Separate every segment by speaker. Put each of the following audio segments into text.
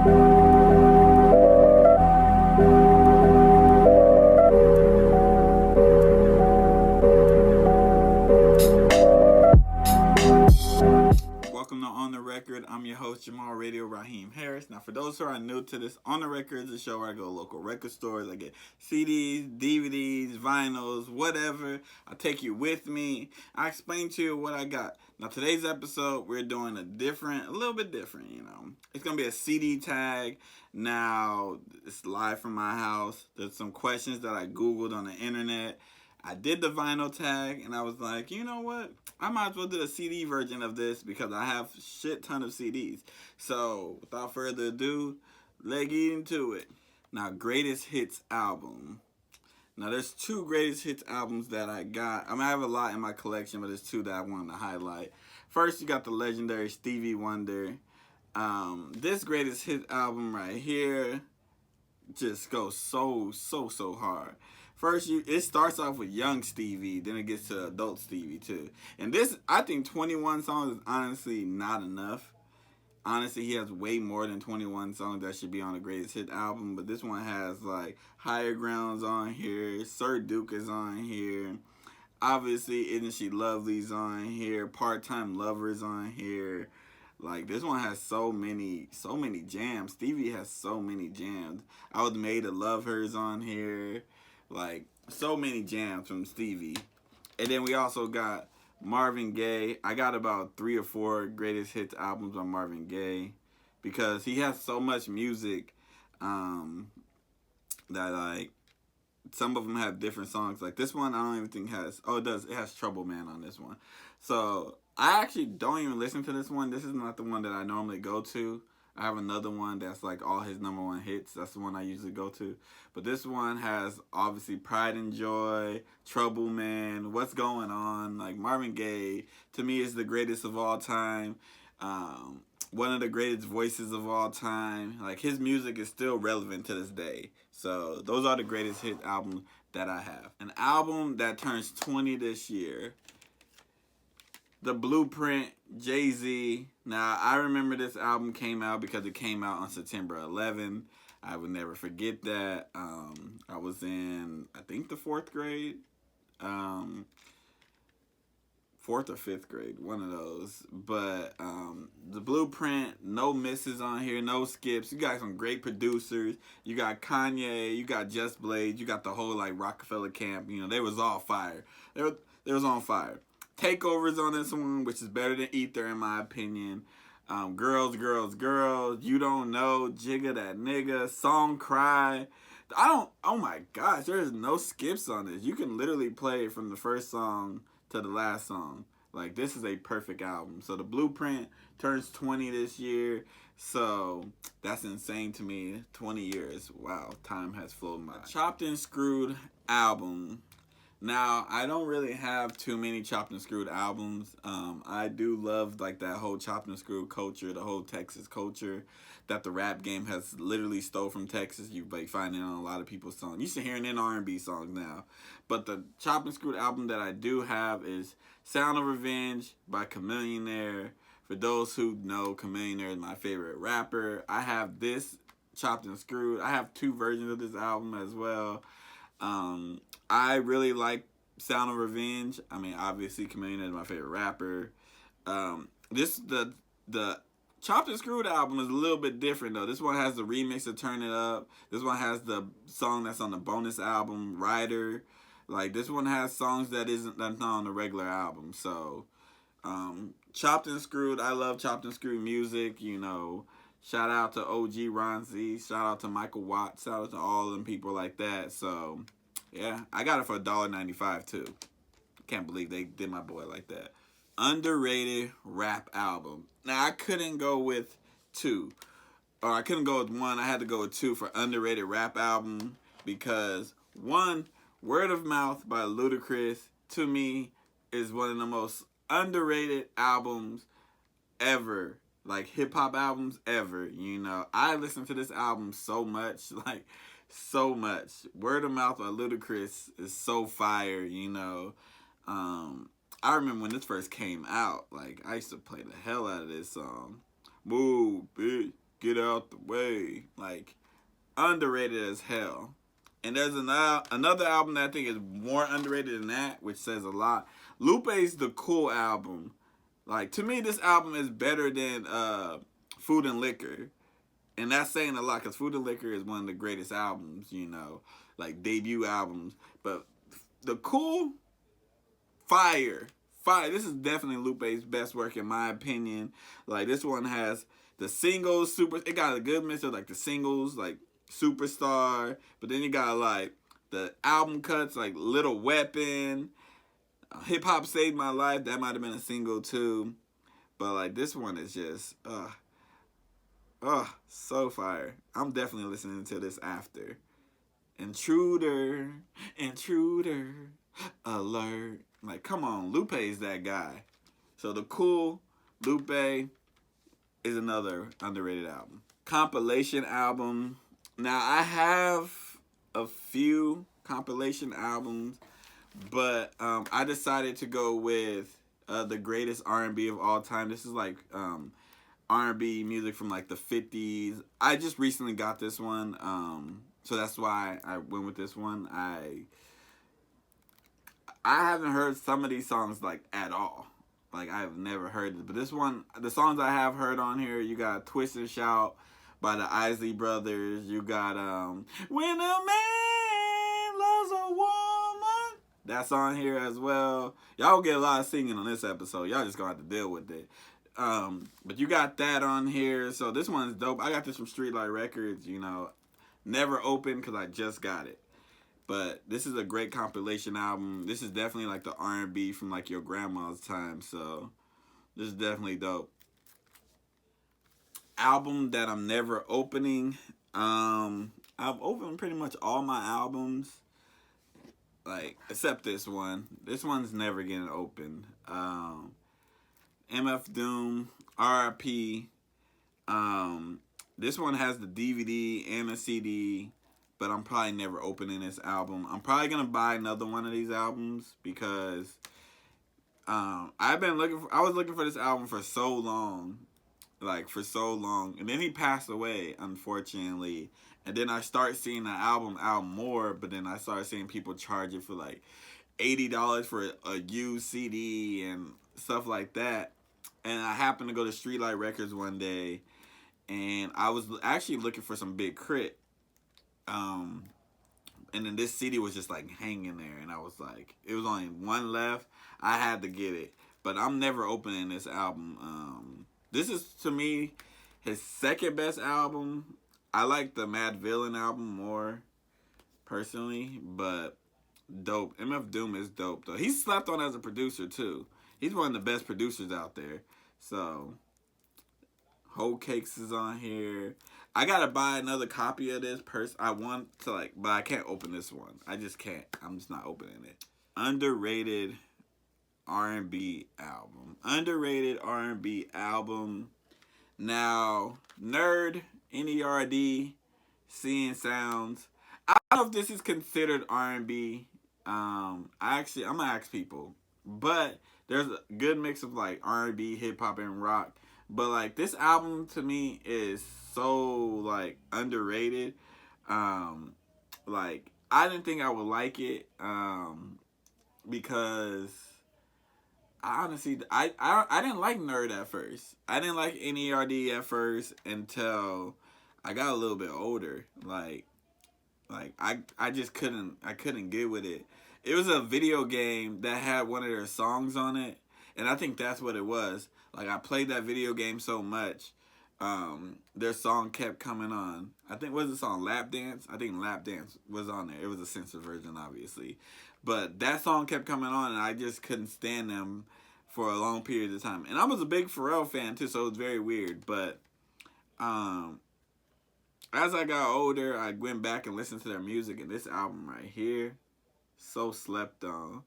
Speaker 1: Welcome to On the Record. I'm your host, Jamal Radio Raheem Harris. Now, for those who are new to this, On the Record is a show where I go to local record stores. I get CDs, DVDs, vinyls, whatever. I take you with me. I explain to you what I got. Now, today's episode, we're doing a little bit different, you know. It's going to be a CD tag. Now, it's live from my house. There's some questions that I Googled on the internet. I did the vinyl tag, and I was like, you know what? I might as well do a CD version of this because I have a shit ton of CDs. So, without further ado, let's get into it. Now, Greatest Hits Album. Now, there's two Greatest Hits albums that I got. I mean, I have a lot in my collection, but there's two that I wanted to highlight. First, you got the legendary Stevie Wonder. This Greatest Hits album right here just goes so hard. First, it starts off with young Stevie, then it gets to adult Stevie too. And this, I think 21 songs is honestly not enough. Honestly, he has way more than 21 songs that should be on the Greatest Hit album. But this one has like Higher Grounds on here, Sir Duke is on here. Obviously, Isn't She Lovely's on here, Part-Time Lover's on here. Like, this one has so many jams. Stevie has so many jams. I Was Made to Love Her's on here. Like, so many jams from Stevie. And then we also got Marvin Gaye. I got about 3 or 4 Greatest Hits albums on Marvin Gaye because he has so much music that, like, some of them have different songs. Like, this one I don't even think has... Oh, it does. It has Trouble Man on this one. So, I actually don't even listen to this one. This is not the one that I normally go to. I have another one that's like all his #1 hits. That's the one I usually go to. But this one has obviously Pride and Joy, Trouble Man, What's Going On. Like, Marvin Gaye, to me, is the greatest of all time. One of the greatest voices of all time. Like, his music is still relevant to this day. So those are the Greatest Hit albums that I have. An album that turns 20 this year. The Blueprint, Jay-Z. Now, I remember this album came out because it came out on September 11th. I would never forget that. I was in, I think, the 4th grade. 4th or 5th grade, one of those. But the Blueprint, no misses on here, no skips. You got some great producers. You got Kanye, you got Just Blaze, you got the whole, like, Rockefeller camp. You know, they was all fire. They was on fire. Takeovers on this one, which is better than Ether in my opinion. Girls, Girls, Girls, You Don't Know, Jigga That Nigga, Song Cry. Oh my gosh, there's no skips on this. You can literally play from the first song to the last song. Like, this is a perfect album. So the Blueprint turns 20 this year. So that's insane to me. 20 years. Wow, time has flown by. Chopped and Screwed album. Now, I don't really have too many Chopped and Screwed albums. I do love, like, that whole Chopped and Screwed culture, the whole Texas culture that the rap game has literally stole from Texas. You like find it on a lot of people's songs. You should hear it in R&B songs now. But the Chopped and Screwed album that I do have is Sound of Revenge by Chamillionaire. For those who know, Chamillionaire is my favorite rapper. I have this Chopped and Screwed. I have 2 versions of this album as well. I really like Sound of Revenge. I mean, obviously, Chamillionaire is my favorite rapper. The Chopped and Screwed album is a little bit different, though. This one has the remix of Turn It Up. This one has the song that's on the bonus album, Rider. Like, this one has songs that's not on the regular album. So, Chopped and Screwed, I love Chopped and Screwed music, you know. Shout out to OG Ron Z. Shout out to Michael Watts. Shout out to all of them people like that. So, yeah, I got it for $1.95 too. Can't believe they did my boy like that. Underrated rap album. Now, I couldn't go with 2. Or I couldn't go with 1. I had to go with 2 for underrated rap album. Because 1, Word of Mouth by Ludacris, to me, is one of the most underrated albums ever. Like, hip-hop albums ever, you know. I listen to this album so much, like, so much. Word of Mouth by Ludacris is so fire, you know. I remember when this first came out, like, I used to play the hell out of this song. Move, bitch, get out the way. Like, underrated as hell. And there's another album that I think is more underrated than that, which says a lot. Lupe's The Cool Album. Like, to me, this album is better than Food and Liquor. And that's saying a lot, because Food and Liquor is one of the greatest albums, you know, like debut albums. But The Cool, fire. Fire. This is definitely Lupe's best work, in my opinion. Like, this one has the singles, it got a good mix of, like, the singles, like, Superstar. But then you got, like, the album cuts, like Little Weapon, Hip Hop Saved My Life. That might have been a single, too. But, like, this one is just, so fire. I'm definitely listening to this after. Intruder, alert. Like, come on, Lupe's that guy. So The Cool, Lupe is another underrated album. Compilation album. Now, I have a few compilation albums, but I decided to go with the greatest R&B of all time. This is like R&B music from like the 50s. I just recently got this one, so that's why I went with this one. I haven't heard some of these songs like at all. Like, I've never heard it. But this one, the songs I have heard on here, you got Twist and Shout by the Isley Brothers. You got When a Man Loves a Woman. That's on here as well. Y'all will get a lot of singing on this episode. Y'all just gonna have to deal with it. But you got that on here. So this one's dope. I got this from Streetlight Records, you know. Never opened because I just got it. But this is a great compilation album. This is definitely like the R&B from like your grandma's time. So this is definitely dope. Album that I'm never opening. I've opened pretty much all my albums. Like, except this one. This one's never getting opened. MF Doom, RIP. This one has the DVD and a CD, but I'm probably never opening this album. I'm probably gonna buy another one of these albums because I was looking for this album for so long, and then he passed away, unfortunately. And then I start seeing the album out more, but then I started seeing people charge it for like $80 for a used CD and stuff like that. And I happened to go to Streetlight Records one day, and I was actually looking for some Big Crit. And then this CD was just like hanging there, and I was like, it was only one left. I had to get it, but I'm never opening this album. This is, to me, his second best album. I like the Mad Villain album more, personally, but dope. MF Doom is dope, though. He's slept on as a producer, too. He's one of the best producers out there. So, Whole Cakes is on here. I gotta buy another copy of this. I want to, like, but I can't open this one. I just can't. I'm just not opening it. Underrated R&B album. Underrated R&B album. Now, Nerd, N-E-R-D, Seeing Sounds. I don't know if this is considered R&B. I'm gonna ask people, but there's a good mix of like R&B, hip hop, and rock. But like, this album to me is so like underrated. Like, I didn't think I would like it because I honestly I didn't like Nerd at first. I didn't like N.E.R.D. at first until I got a little bit older. Like I just couldn't get with it. It was a video game that had one of their songs on it, and I think that's what it was. Like, I played that video game so much, their song kept coming on. I think, what was the song? Lap Dance? I think Lap Dance was on there. It was a censored version, obviously. But that song kept coming on, and I just couldn't stand them for a long period of time. And I was a big Pharrell fan, too, so it was very weird. But as I got older, I went back and listened to their music, and this album right here, so slept on.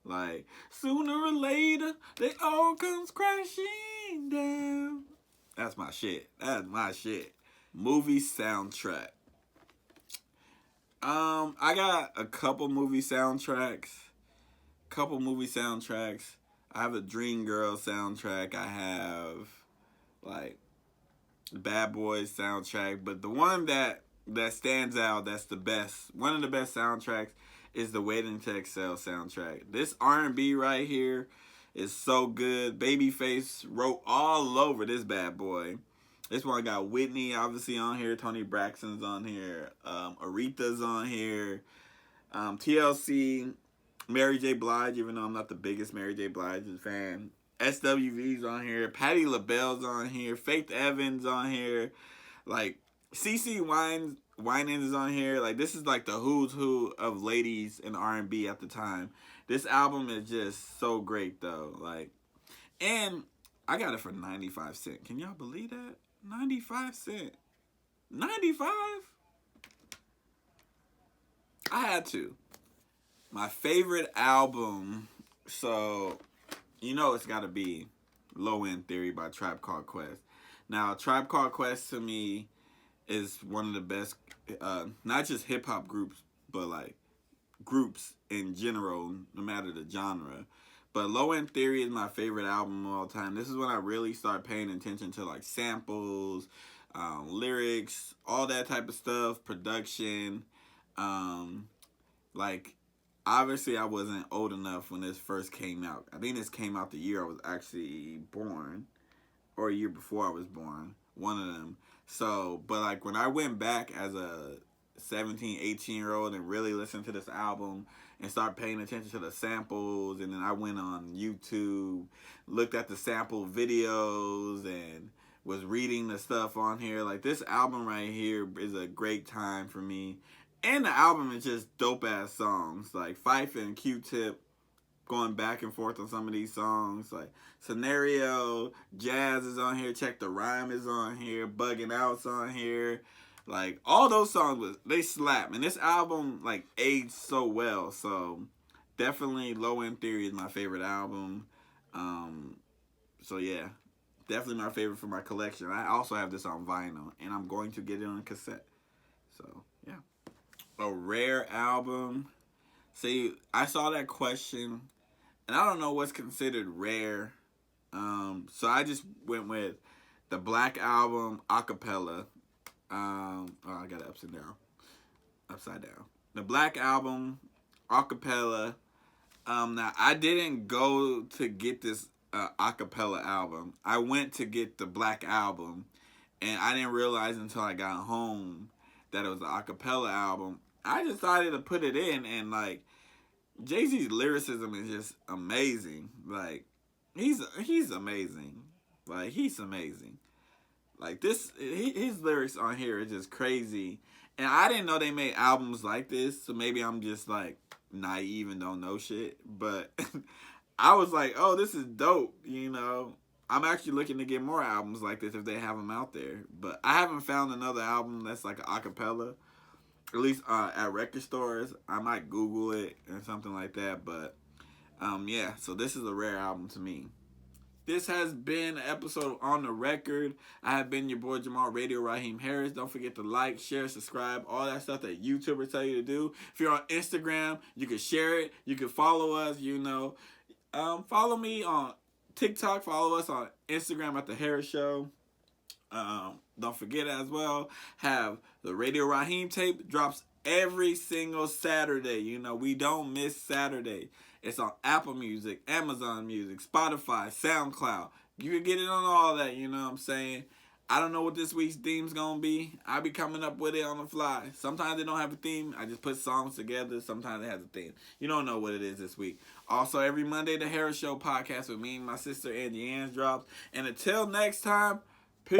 Speaker 1: Like, sooner or later, they all comes crashing down. That's my shit. That's my shit. Movie soundtrack. I got a couple movie soundtracks. I have a Dream Girl soundtrack. I have, like, Bad Boys soundtrack, but the one that stands out, that's the best, one of the best soundtracks, is the Waiting to Exhale soundtrack. This R&B right here is so good. Babyface wrote all over this bad boy. This one got Whitney obviously on here, Tony Braxton's on here, Aretha's on here, TLC, Mary J. Blige, even though I'm not the biggest Mary J. Blige fan. SWV's on here, Patti LaBelle's on here, Faith Evans on here, like CeCe Winans is on here. Like, this is like the who's who of ladies in R&B at the time. This album is just so great though. Like, and I got it for 95 cents. Can y'all believe that? 95 cents. 95? I had to. My favorite album, so you know it's got to be Low End Theory by Tribe Called Quest. Now, Tribe Called Quest to me is one of the best, not just hip-hop groups, but like groups in general, no matter the genre. But Low End Theory is my favorite album of all time. This is when I really start paying attention to like samples, lyrics, all that type of stuff, production. Like, obviously I wasn't old enough when this first came out. I think this came out the year I was actually born, or a year before I was born, one of them. So, but like when I went back as a 17, 18-year-old and really listened to this album and start paying attention to the samples, and then I went on YouTube, looked at the sample videos, and was reading the stuff on here. Like, this album right here is a great time for me. And the album is just dope-ass songs. Like, Phife and Q-Tip going back and forth on some of these songs. Like, Scenario, Jazz is on here, Check the Rhyme is on here, Bugging Out's on here. Like, all those songs, they slap. And this album, like, aged so well. So, definitely Low End Theory is my favorite album. So, yeah. Definitely my favorite for my collection. I also have this on vinyl. And I'm going to get it on cassette. So, yeah. A rare album. See, I saw that question. And I don't know what's considered rare. So, I just went with the Black Album acapella. I got it upside down. The Black Album acapella. Now I didn't go to get this acapella album. I went to get the Black Album, and I didn't realize until I got home that it was an acapella album. I decided to put it in, and like, Jay-Z's lyricism is just amazing. Like, he's amazing. Like, he's amazing. Like, this, his lyrics on here are just crazy. And I didn't know they made albums like this, so maybe I'm just, like, naive and don't know shit. But I was like, oh, this is dope, you know. I'm actually looking to get more albums like this if they have them out there. But I haven't found another album that's like an acapella, at least at record stores. I might Google it or something like that. But, yeah, so this is a rare album to me. This has been an episode of On the Record. I have been your boy Jamal Radio Raheem Harris. Don't forget to like, share, subscribe, all that stuff that YouTubers tell you to do. If you're on Instagram, you can share it. You can follow us, you know. Follow me on TikTok. Follow us on Instagram at The Harris Show. Don't forget as well, have the Radio Raheem tape drops every single Saturday. You know, we don't miss Saturday. It's on Apple Music, Amazon Music, Spotify, SoundCloud. You can get it on all that, you know what I'm saying? I don't know what this week's theme's gonna be. I be coming up with it on the fly. Sometimes they don't have a theme. I just put songs together. Sometimes it has a theme. You don't know what it is this week. Also, every Monday, the Harris Show podcast with me and my sister Angie drops. And until next time, peace.